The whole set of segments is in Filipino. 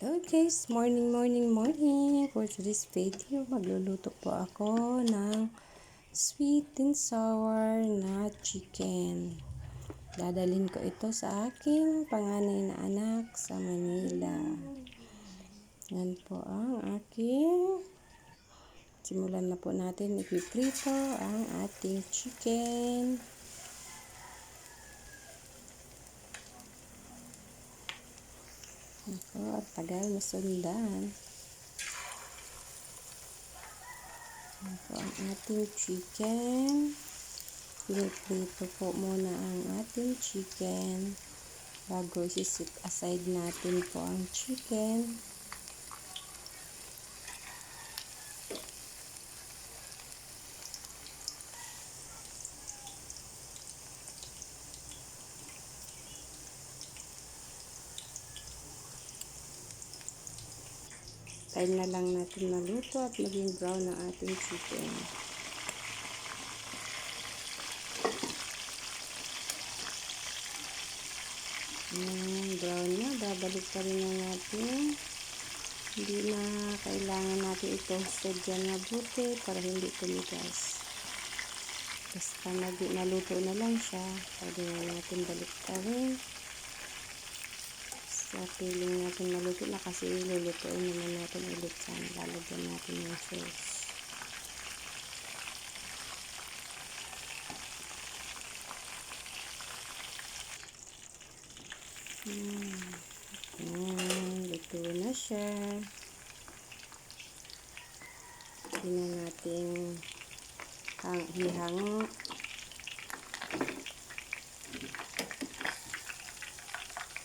Hello guys, morning. For today's video, magluluto po ako ng sweet and sour na chicken. Dadalhin ko ito sa aking panganay na anak sa Manila. Yan po ang aking. Simulan na po natin ipiprito ang ating chicken. Ako, at tagal masundan. Ito ang ating chicken. Piniprito po muna ang ating chicken bago isi-set aside natin po ang chicken. Time na lang natin maluto at maging brown ang ating chicken. Brown na, babalik pa rin na natin. Hindi na kailangan natin ito sadyan mabuti para hindi tumigas. Basta naluto na lang siya, pwede na natin balik pa rin. Sa feeling natin maluto na kasi lulutuin naman natin ulit yan. Lalagyan natin yung sauce. Luto na siya. Tingnan natin hihango.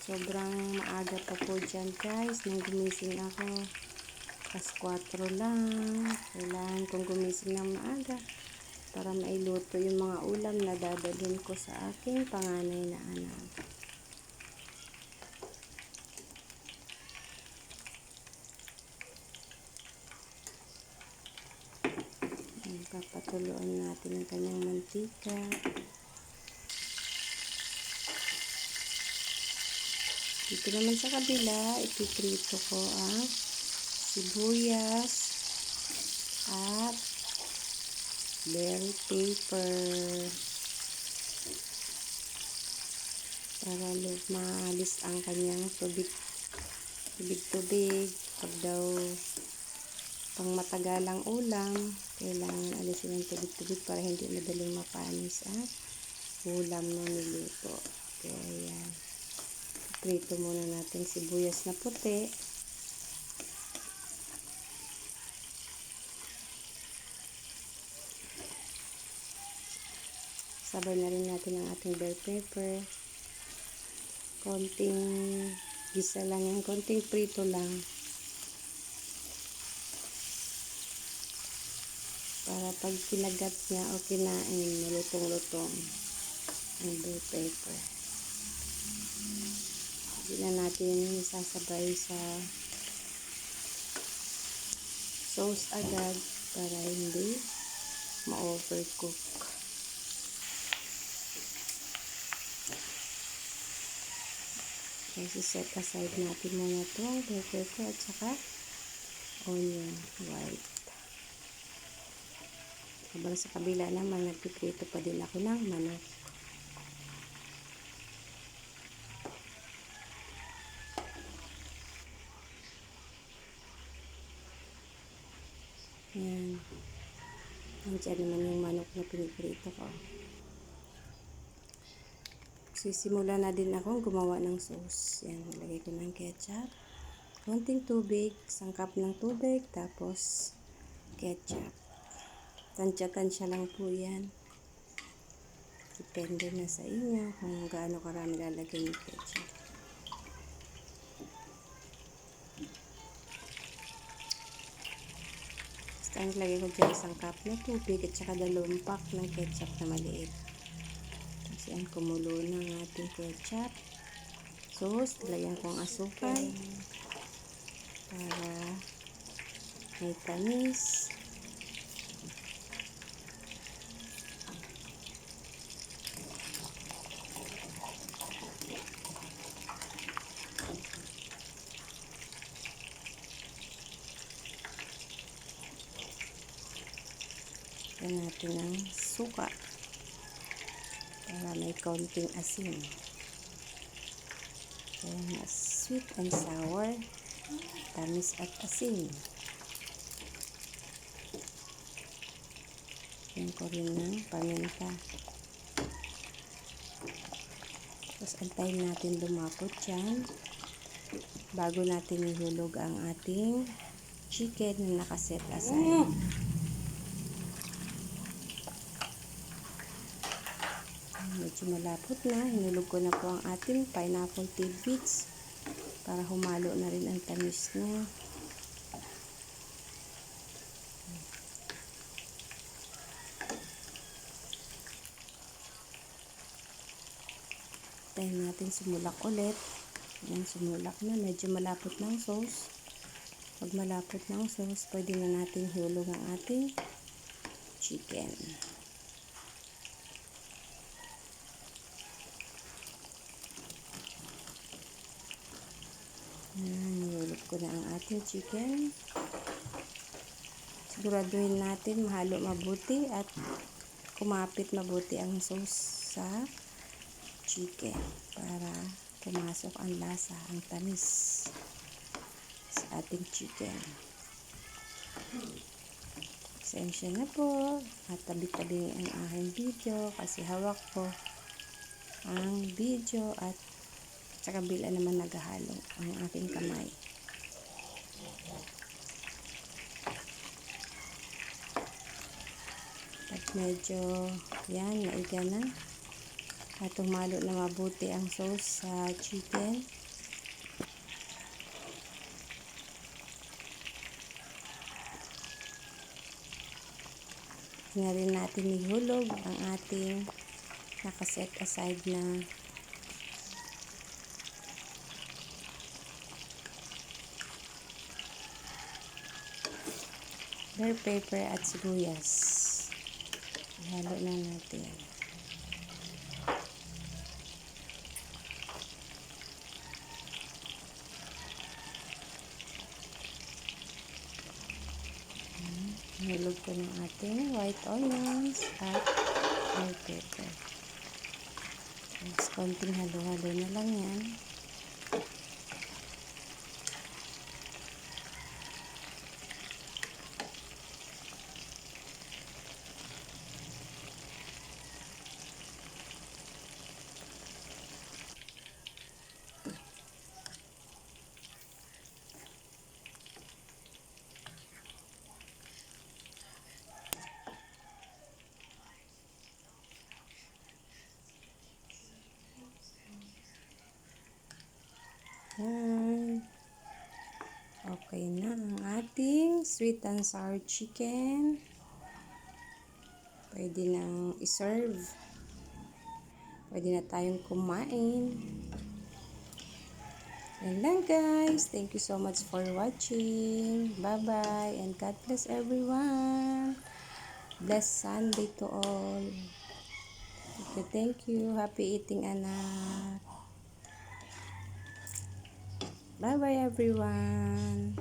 Sobrang maaga pa po dyan guys. Nang gumising ako. Pas 4 lang. Kailangan kong gumising ng maaga para mailuto yung mga ulam na dadalhin ko sa aking panganay na anak. Papatuloan natin ang kanyang mantika. Dito naman sa kabila, ipiprito ko ang sibuyas at bell pepper para maalis ang kanyang tubig. Pag daw pang matagalang ulam, kailangan alisin ang tubig para hindi madaling mapanis ang ulam na niluto. Kaya yan. Prito muna natin sibuyas na puti. Sabay na rin natin ang ating bell pepper. Konting gisa lang yan. Konting prito lang. Para pag kinagat niya o kinain, malutong-lutong ang bell pepper. Hindi na natin isasabay sa sauce agad para hindi ma-overcook. Kasi set aside natin muna itong bell pepper at saka onion white. Habang sa kabila naman, nagpiprito pa din ako ng manok. Yan. Nandiyan naman yung manok na piniprito ko. Sisimula na din akong gumawa ng sauce. Yan, lagay ko ng ketchup. Konting tubig, isang cup ng tubig, tapos ketchup. Tansya-tansya lang po yan. Depende na sa inyo kung gaano karami lalagay yung ketchup. Basta lagay ko dyan isang cup na tubig at saka 2 pack ng ketchup na maliit. Tapos yan, kumulo na ang ating ketchup. Sauce, lagyan ko ang asukal para may tamis. Lagyan natin ng suka para may kaunting asin. Kaya sweet and sour, tamis at asin. Lagyan ko rin ng paminta. Tapos antayin natin lumapot yan bago natin ihulog ang ating chicken na nakaset aside. Medyo malapot na. Hinulog ko na po ang ating pineapple tidbits para humalo na rin ang tamis niya. Tayo natin sumulak ulit. Yan, sumulak na. Medyo malapot ng sauce. Pag malapot ng sauce, pwede na natin hulog ang ating chicken. Yan, nihulog ko na ang ating chicken. Siguraduhin natin mahalo mabuti at kumapit mabuti ang sauce sa chicken para pumasok ang lasa, ang tamis sa ating chicken. Pasensya na po at tabi-tabi ang aking video kasi hawak ko ang video at sa kabila naman naghahalo ang aking kamay. At medyo yan, naiga na at humalo na mabuti ang sauce sa chicken. Nga rin natin ihulog ang ating nakaset aside na bell pepper at sibuyas. Ihalo na natin. Ihulog ko ng ating white onions at bell pepper. Mas konting halo-halo na lang yan. Yan. Okay na ang ating sweet and sour chicken. Pwede nang iserve. Pwede na tayong kumain. Yan lang guys. Thank you so much for watching. Bye-bye and God bless everyone. Blessed Sunday to all. Okay, thank you. Happy eating, anak. Bye-bye everyone.